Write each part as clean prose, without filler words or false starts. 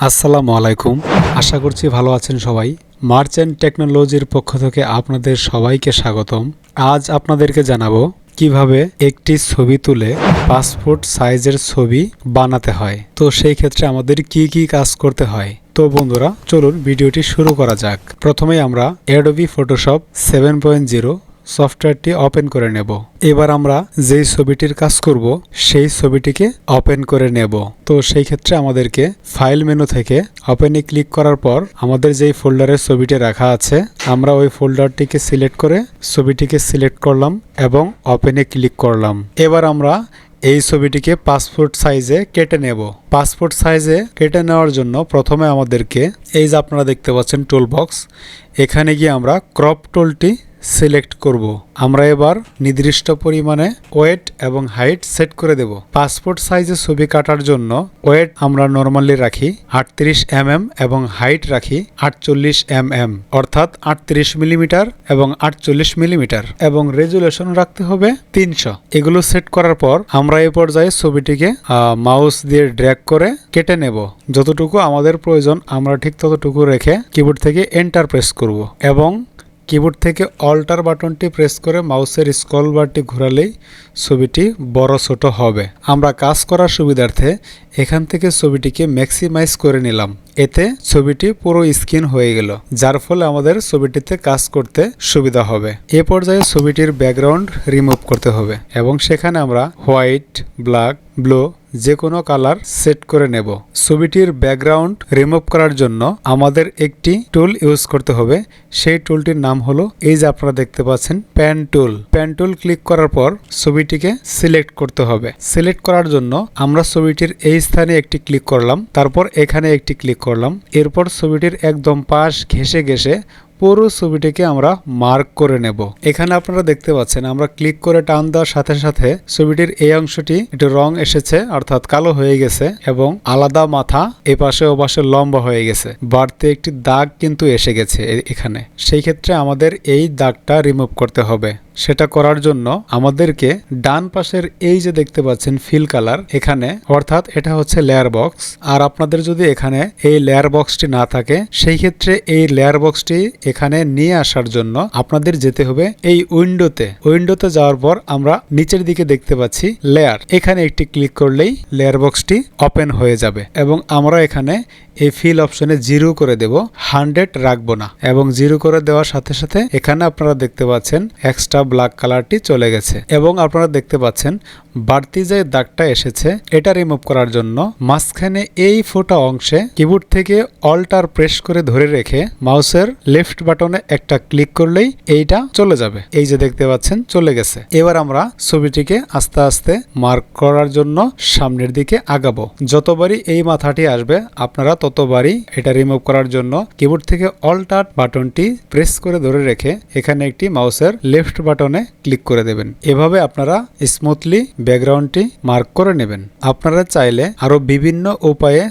আসসালামু আলাইকুম। আশা করছি ভালো আছেন সবাই। মার্চেন্ট টেকনোলজির পক্ষ থেকে আপনাদের সবাইকে স্বাগতম। আজ আপনাদেরকে জানাবো কিভাবে একটি ছবি তুলে পাসপোর্ট সাইজের ছবি বানাতে হয়। তো সেই ক্ষেত্রে আমাদের কি কি কাজ করতে হয়। তো বন্ধুরা চলুন ভিডিওটি শুরু করা যাক। প্রথমেই আমরা অ্যাডোবি ফটোশপ 7.0 সফটওয়্যারটি ওপেন করে নেব। এবার আমরা যেই ছবিটির কাজ করব সেই ছবিটিকে ওপেন করে নেব। তো সেই ক্ষেত্রে আমাদেরকে ফাইল মেনু থেকে ওপেনে ক্লিক করার পর আমাদের যেই ফোল্ডারে ছবিটি রাখা আছে আমরা ওই ফোল্ডারটিকে সিলেক্ট করে ছবিটিকে সিলেক্ট করলাম এবং ওপেনে ক্লিক করলাম। এবার আমরা এই ছবিটিকে পাসপোর্ট সাইজে কেটে নেব। পাসপোর্ট সাইজে কেটে নেওয়ার জন্য প্রথমে আমাদেরকে এই যে আপনারা দেখতে পাচ্ছেন টুল বক্স, এখানে গিয়ে আমরা ক্রপ টুলটি সিলেক্ট করব। আমরা এবার নির্দিষ্ট পরিমাণে ওয়েট এবং হাইট সেট করে দেব। পাসপোর্ট সাইজে ছবি কাটার জন্য ওয়েট আমরা নরমালি রাখি 38 mm এবং হাইট রাখি 48 mm, অর্থাৎ 38 মিলিমিটার এবং 48 মিলিমিটার, এবং রেজুলেশন রাখতে হবে 300। এগুলো সেট করার পর আমরা এই পর্যায়ে ছবিটিকে মাউস দিয়ে ড্র্যাগ করে কেটে নেব। যতটুকু আমাদের প্রয়োজন আমরা ঠিক ততটুকু রেখে কিবোর্ড থেকে এন্টার প্রেস করব এবং কিবোর্ড থেকে অল্টার বাটনটি প্রেস করে মাউসের স্ক্রল বারটি ঘোরালেই ছবিটি বড় ছোট হবে। আমরা কাজ করার সুবিধার্থে এখান থেকে ছবিটিকে ম্যাক্সিমাইজ করে নিলাম। এতে ছবিটি পুরো স্ক্রিন হয়ে গেল, যার ফলে আমাদের ছবিটিতে কাজ করতে সুবিধা হবে। এ পর্যায়ে ছবিটির ব্যাকগ্রাউন্ড রিমুভ করতে হবে এবং সেখানে আমরা হোয়াইট, ব্ল্যাক, ব্লু যে কোনো কালার সেট করে নেব। ছবিটির ব্যাকগ্রাউন্ড রিমুভ করার জন্য আমাদের একটি টুল ইউজ করতে হবে। সেই টুলটির নাম হলো এই যে আপনারা দেখতে পাচ্ছেন pen tool. Pen tool click করার পর ছবিটিকে সিলেক্ট করতে হবে। সিলেক্ট করার জন্য আমরা ছবিটির এই স্থানে একটি ক্লিক করলাম, তারপর এখানে একটি ক্লিক করলাম। এরপর ছবিটির একদম পাশ ঘেঁষে ঘেঁষে পুরো ছবিটিকে আমরা মার্ক করে নেব। এখানে আপনারা দেখতে পাচ্ছেন আমরা ক্লিক করে টান দেওয়ার সাথে সাথে ছবিটির এই অংশটি একটু রং এসেছে, অর্থাৎ কালো হয়ে গেছে এবং আলাদা মাথা এপাশে ওপাশে লম্বা হয়ে গেছে। বাড়তে একটি দাগ কিন্তু এসে গেছে এখানে। সেই ক্ষেত্রে আমাদের এই দাগটা রিমুভ করতে হবে। সেটা করার জন্য আমাদেরকে ডান পাশের এই যে দেখতে পাচ্ছেন ফিল কালার, এখানে অর্থাৎ এটা হচ্ছে লেয়ার বক্স। আর আপনাদের যদি এখানে এই লেয়ার বক্সটি না থাকে সেই ক্ষেত্রে এই লেয়ার বক্সটি এখানে নিয়ে আসার জন্য আপনাদের যেতে হবে এই উইন্ডোতে যাওয়ার পর আমরা নিচের দিকে দেখতে পাচ্ছি লেয়ার, এখানে একটি ক্লিক করলেই লেয়ার বক্সটি ওপেন হয়ে যাবে এবং আমরা এখানে এই ফিল অপশনে 0 করে দেব, 100 রাখবো না। এবং 0 করে দেওয়ার সাথে সাথে এখানে আপনারা দেখতে পাচ্ছেন এক্সট্রা ব্ল্যাক কালারটি চলে গেছে এবং আপনারা দেখতে পাচ্ছেন বাড়তি যে দাগটা এসেছে এটা রিমুভ করার জন্য মাঝখানে এই ফোটা অংশে কিবোর্ড থেকে অল্টার প্রেস করে ধরে রেখে মাউসের লেফট বাটনে একটা ক্লিক করলেই এইটা চলে যাবে। এই যে দেখতে পাচ্ছেন চলে গেছে। এবার আমরা ছবিটিকে আস্তে আস্তে মার্ক করার জন্য সামনের দিকে আগাবো। যতবারই এই মাথাটি আসবে আপনারা ততবারই এটা রিমুভ করার জন্য কিবোর্ড থেকে অল্টার বাটনটি প্রেস করে ধরে রেখে এখানে একটি মাউসের লেফট বাটনে ক্লিক করে দেবেন। এভাবে আপনারা স্মুথলি ব্যাকগ্রাউন্ডটি মার্ক করে নেবেন। আপনারা চাইলে আরো বিভিন্ন উপায়ে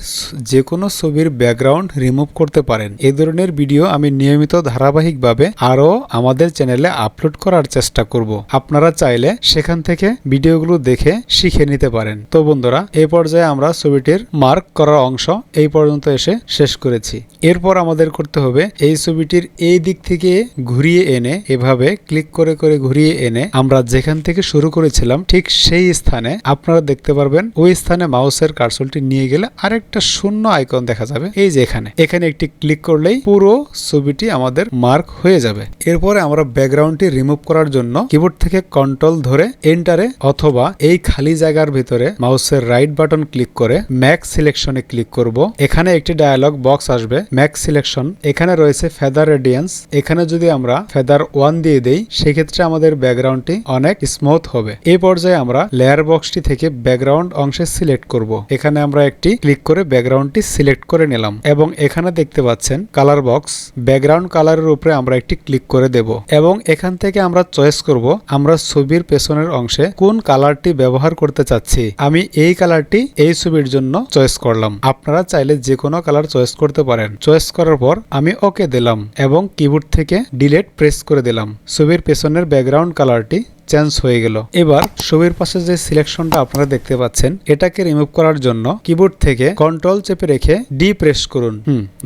যে কোনো ছবির ব্যাকগ্রাউন্ড রিমুভ করতে পারেন। এই ধরনের ভিডিও আমি নিয়মিত ধারাবাহিকভাবে আরো আমাদের চ্যানেলে আপলোড করার চেষ্টা করব। আপনারা চাইলে সেখান থেকে ভিডিওগুলো দেখে শিখে নিতে পারেন। তো বন্ধুরা এই পর্যায়ে আমরা ছবিটির মার্ক করার অংশ এই পর্যন্ত এসে শেষ করেছি। এরপর আমাদের করতে হবে এই ছবিটির এই দিক থেকে ঘুরিয়ে এনে এভাবে ক্লিক করে করে ঘুরিয়ে এনে আমরা যেখান থেকে শুরু করেছিলাম ঠিক সেই স্থানে আপনারা দেখতে পারবেন ওই স্থানে মাউসের কার্সরটি নিয়ে গেলে আরেকটা শূন্য আইকন দেখা যাবে। এই যে এখানে একটি ক্লিক করলেই পুরো ছবিটি আমাদের মার্ক হয়ে যাবে। এরপরে আমরা ব্যাকগ্রাউন্ডটি রিমুভ করার জন্য কিবোর্ড থেকে কন্ট্রোল ধরে এন্টারে অথবা এই খালি জায়গার ভিতরে মাউসের রাইট বাটন ক্লিক করে ম্যাক্স সিলেকশনে ক্লিক করব। এখানে একটি ডায়ালগ বক্স আসবে ম্যাক্স সিলেকশন। এখানে রয়েছে ফেদার রেডিয়েন্স। এখানে যদি আমরা ফেদার 1 দিয়ে দেই সেক্ষেত্রে আমাদের ব্যাকগ্রাউন্ডটি অনেক স্মুথ হবে। এই পর্যায়ে আমরা লেয়ার বক্সটি থেকে ব্যাকগ্রাউন্ড অংশে সিলেক্ট করব। এখানে আমরা একটি ক্লিক করে ব্যাকগ্রাউন্ডটি সিলেক্ট করে নিলাম এবং এখানে দেখতে পাচ্ছেন কালার বক্স। ব্যাকগ্রাউন্ড কালারের উপরে আমরা একটি ক্লিক করে দেব এবং এখান থেকে আমরা চয়েস করব আমরা ছবির পেছনের অংশে কোন কালারটি ব্যবহার করতে চাচ্ছি। আমি এই কালারটি এই ছবির জন্য চয়েস করলাম। আপনারা চাইলে যে কোনো কালার চয়েস করতে পারেন। চয়েস করার পর আমি ওকে দিলাম এবং কিবোর্ড থেকে ডিলিট প্রেস করে দিলাম। ছবির পেছনের ব্যাকগ্রাউন্ড কালারটি চেঞ্জ হয়ে গেল। এবার ছবির পাশে যে সিলেকশনটা আপনারা দেখতে পাচ্ছেন, এটাকে রিমুভ করার জন্য কিবোর্ড থেকে কন্ট্রোল চেপে রেখে ডি প্রেস করুন।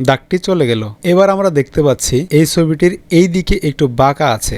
দাগটি চলে গেল। এবার আমরা দেখতে পাচ্ছি এই ছবিটির এই দিকে একটু বাঁকা আছে,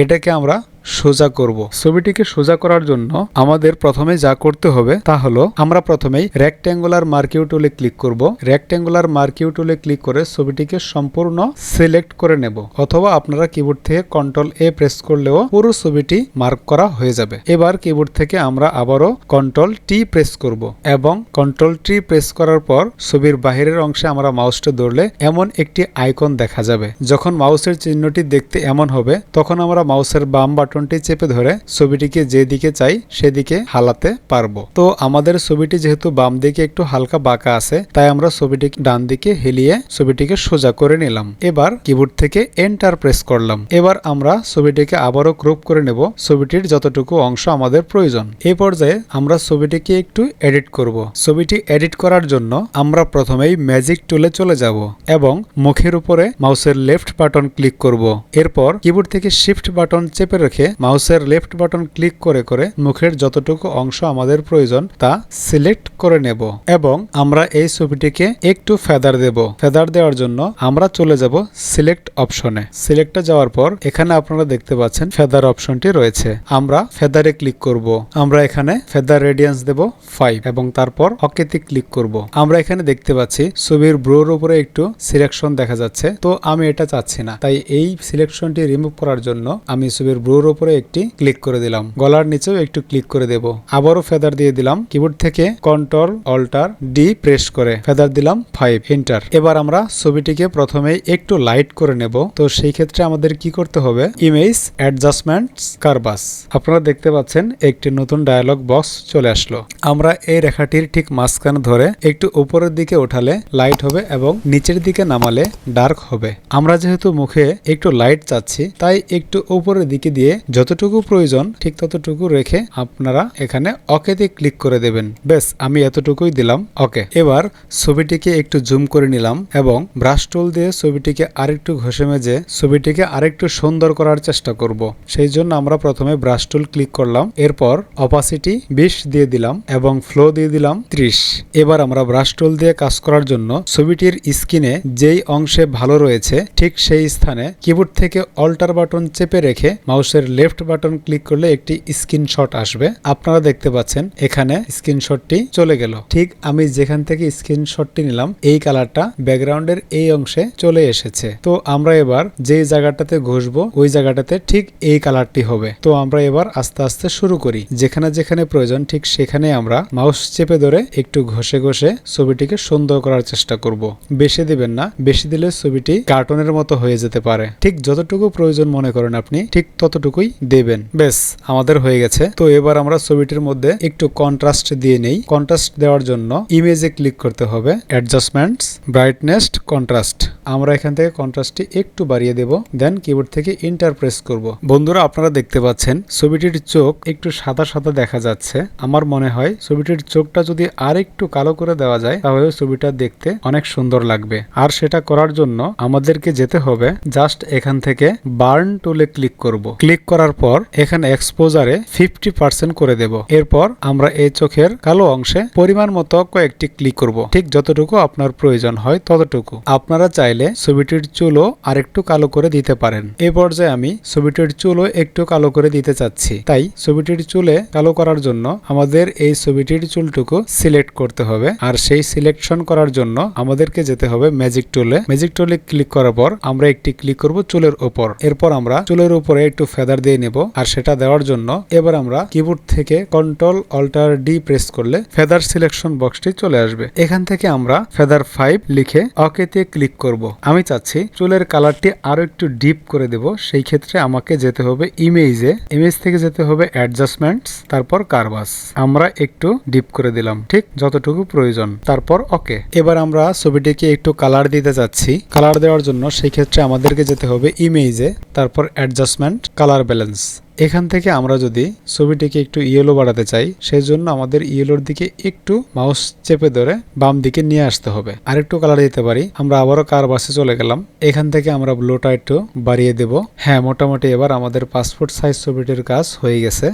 এটাকে আমরা সোজা করব। ছবিটিকে সোজা করার জন্য আমাদের প্রথমে যা করতে হবে তা হলো, আমরা প্রথমেই রেক্ট্যাঙ্গুলার মার্কিউ টুলে ক্লিক করব। রেক্ট্যাঙ্গুলার মার্কিউ টুলে ক্লিক করে ছবিটিকে সম্পূর্ণ সিলেক্ট করে নেব, অথবা আপনারা কিবোর্ড থেকে কন্ট্রোল এ প্রেস করলেও পুরো ছবিটি মার্ক করা হয়ে যাবে। এবার কিবোর্ড থেকে আমরা আবারও কন্ট্রোল টি প্রেস করব এবং কন্ট্রোল টি প্রেস করার পর ছবির বাহিরের অংশে আমরা মাউসটা ধরলে এমন একটি আইকন দেখা যাবে। যখন মাউসের চিহ্নটি দেখতে এমন হবে, তখন আমরা মাউসের বাম বাটনটি চেপে ধরে ছবিটিকে যেদিকে চাই সেদিকে হালাতে পারবো। তো আমাদের ছবিটি যেহেতু বাম দিকে একটু হালকা বাঁকা আছে, তাই আমরা ছবিটিকে ডান দিকে হেলিয়ে ছবিটিকে সোজা করে নিলাম। এবার কিবোর্ড থেকে এন্টার প্রেস করলাম। এবার আমরা ছবিটিকে আবারও ক্রপ করে নেব ছবিটির যতটুকু অংশ আমাদের প্রয়োজন। এই পর্যায়ে আমরা ছবিটিকে একটু এডিট করব। ছবিটি এডিট করার জন্য আমরা প্রথমেই ম্যাজিক টুলে চলে যাব এবং মুখের উপরে মাউসের লেফট বাটন ক্লিক করব। এরপর কিবোর্ড থেকে শিফট বাটন চেপে রেখে মাউসের লেফট বাটন ক্লিক করে করে মুখের যতটুকু অংশ আমাদের প্রয়োজন তা সিলেক্ট করে নেব এবং আমরা এই ছবিটিকে একটু ফেদার দেব। ফেদার দেওয়ার জন্য আমরা চলে যাব সিলেক্ট অপশনে। সিলেক্টে যাওয়ার পর এখানে আপনারা দেখতে পাচ্ছেন ফেদার অপশনটি রয়েছে। আমরা ফেদারে ক্লিক করব। আমরা এখানে ফেদার রেডিয়ান্স দেব 5 এবং তারপর ওকেতে ক্লিক করব। আমরা এখানে দেখতে পাচ্ছি ছবির ব্রোর উপরে একটু সিলেকশন দেখা যাচ্ছে, তো আমি এটা চাচ্ছি না, তাই এই সিলেকশনটি রিমুভ করার জন্য আমি ছবির ব্রোর উপরে একটি ক্লিক করে দিলাম। গলার নিচেও একটু ক্লিক করে দেব। আবারও ফেদার দিয়ে দিলাম। কিবোর্ড থেকে কন্ট্রোল অল্টার ডি প্রেস করে ফেদার দিলাম 5, এন্টার। এবার আমরা ছবিটিকে প্রথমেই একটু লাইট করে নেব। তো সেই ক্ষেত্রে আমাদের কি করতে হবে, ইমেজ অ্যাডজাস্টমেন্টস কারভাস। আপনারা দেখতে পাচ্ছেন একটি নতুন ডায়ালগ বক্স চলে আসলো। আমরা এই রেখাটির ঠিক মাঝখানে ধরে একটু উপরের দিকে ওঠালে লাইট হবে এবং নিচের দিকে নামালে ডার্ক হবে। আমরা যেহেতু মুখে একটু লাইট চাচ্ছি, তাই একটু উপরের দিকে দিয়ে যতটুকু প্রয়োজন ঠিক ততটুকু রেখে আপনারা এখানে ওকেতে ক্লিক করে দেবেন। বেশ, আমি এতটুকুই দিলাম, ওকে। এবার ছবিটিকে একটু জুম করে নিলাম এবং ব্রাশ টুল দিয়ে ছবিটিকে আরেকটু ঘষে মেজে ছবিটিকে আরেকটু সুন্দর করার চেষ্টা করব। সেই জন্য আমরা প্রথমে ব্রাশ টুল ক্লিক করলাম, এরপর অপাসিটি 20 দিয়ে দিলাম এবং ফ্লো দিয়ে দিলাম 30। এবার আমরা ব্রাশ টুল দিয়ে কাজ করার জন্য ছবিটির স্ক্রিনে যেই অংশে ভালো রয়েছে ঠিক সেই স্থানে কিবোর্ড থেকে অল্টার বাটন চেপে রেখে মাউসের লেফট বাটন ক্লিক করলে একটি স্ক্রিনশট আসবে। আপনারা দেখতে পাচ্ছেন এখানে স্ক্রিনশটটি চলে গেল। ঠিক আমি যেখান থেকে স্ক্রিনশটটি নিলাম এই কালারটা ব্যাকগ্রাউন্ডের এই অংশে চলে এসেছে। তো আমরা এবার যে জায়গাটাতে ঘষবো ওই জায়গাটাতে ঠিক এই কালারটি হবে। তো আমরা এবার আস্তে আস্তে শুরু করি। যেখানে যেখানে প্রয়োজন ঠিক সেখানে আমরা মাউস চেপে ধরে একটু ঘষে ঘষে ছবিটিকে সুন্দর করার চেষ্টা করব। বেশি দিবেন না, বেশি দিলে ছবিটি কার্টুনের মতো হয়ে যেতে পারে। ঠিক যতটুকু প্রয়োজন মনে করেন আপনি ঠিক ততটুকুই দেবেন। বেশ, আমাদের হয়ে গেছে। তো এবার আমরা ছবিটির মধ্যে একটু কন্ট্রাস্ট দিয়ে নেই। কন্ট্রাস্ট দেওয়ার জন্য ইমেজে ক্লিক করতে হবে, অ্যাডজাস্টমেন্টস, ব্রাইটনেস, কন্ট্রাস্ট। আমরা এখান থেকে কন্ট্রাস্টটি একটু বাড়িয়ে দেব, দেন কিবোর্ড থেকে এন্টার প্রেস করব। বন্ধুরা, আপনারা দেখতে পাচ্ছেন ছবিটির চোখ একটু সাদা সাদা দেখা যাচ্ছে। আমার মনে হয় ছবিটির চোখটা যদি আর একটু কালো করে দেওয়া যায় তাহলে ছবিটা দেখতে অনেক সুন্দর লাগবে। আর সেটা করার জন্য আমাদেরকে যেতে হবে জাস্ট এখান থেকে বার্ন টুলে ক্লিক করব। ক্লিক করার পর এখানে এক্সপোজারে 50% করে দেব। এরপর আমরা এই চোখের কালো অংশে পরিমাণ মতো কয়েকটি ক্লিক করব, ঠিক যতটুকু আপনার প্রয়োজন হয় ততটুকু। আপনারা চাইলে ছবিটির চুলও আরেকটু কালো করে দিতে পারেন। এই পর্যায়ে আমি ছবিটির চুলও একটু কালো করে দিতে চাচ্ছি, তাই ছবিটির চুলে কালো করার জন্য আমাদের এই ছবিটির চুলটুকু সিলেক্ট করতে হবে। আর সেই সিলেকশন করার জন্য আমাদেরকে যেতে হবে ম্যাজিক টুলে। ম্যাজিক টুলে ক্লিক করার পর আমরা একটি ক্লিক করব চুলের উপর। এরপর আমরা চুলের উপরে একটু ফেদার দিয়ে নেব। আর সেটা দেওয়ার জন্য এবার আমরা কিবোর্ড থেকে কন্ট্রোল অল্টার ডি প্রেস করলে ফেদার সিলেকশন বক্সটি চলে আসবে। এখান থেকে আমরা ফেদার 5 লিখে ওকেতে ক্লিক করব। আমি চাচ্ছি চুলের কালারটি আরো একটু ডিপ করে দেব। সেই ক্ষেত্রে আমাকে যেতে হবে ইমেজে, ইমেজ থেকে যেতে হবে অ্যাডজাস্টমেন্টস, তারপর কারভাস। আমরা একটু ডিপ করে দিলাম, ঠিক যতটুকু প্রয়োজন, তারপর ওকে। এবার আমরা ছবিটিকে একটু কালার দিতে যাচ্ছি। কালার দেওয়ার জন্য সেই ক্ষেত্রে আমাদেরকে যেতে হবে ইমেজে, তারপর অ্যাডজাস্টমেন্ট, কালার ব্যালেন্স। এখান থেকে আমরা যদি ছবিটিকে একটু ইয়েলো বাড়াতে চাই, সেই জন্য আমাদের ইয়েলোর দিকে একটু মাউস চেপে ধরে বাম দিকে নিয়ে আসতে হবে। আরেকটু কালার দিতে পারি। আমরা আবারও কারভাসে চলে গেলাম। এখান থেকে আমরা ব্লুটা একটু বাড়িয়ে দেব। হ্যাঁ, মোটামুটি এবার আমাদের পাসপোর্ট সাইজ ছবিটির কাজ হয়ে গেছে।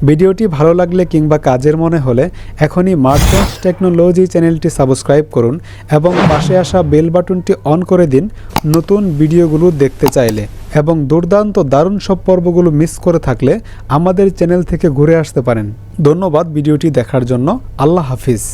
ভিডিওটি ভালো লাগলে কিংবা কাজের মনে হলে এখনই মার্চেন্ট টেকনোলজি চ্যানেলটি সাবস্ক্রাইব করুন এবং পাশে আসা বেল বাটনটি অন করে দিন নতুন ভিডিওগুলো দেখতে চাইলে, এবং দুর্দান্ত দারুণ সব পর্বগুলো মিস করে থাকলে আমাদের চ্যানেল থেকে ঘুরে আসতে পারেন। ধন্যবাদ ভিডিওটি দেখার জন্য। আল্লাহ হাফিজ।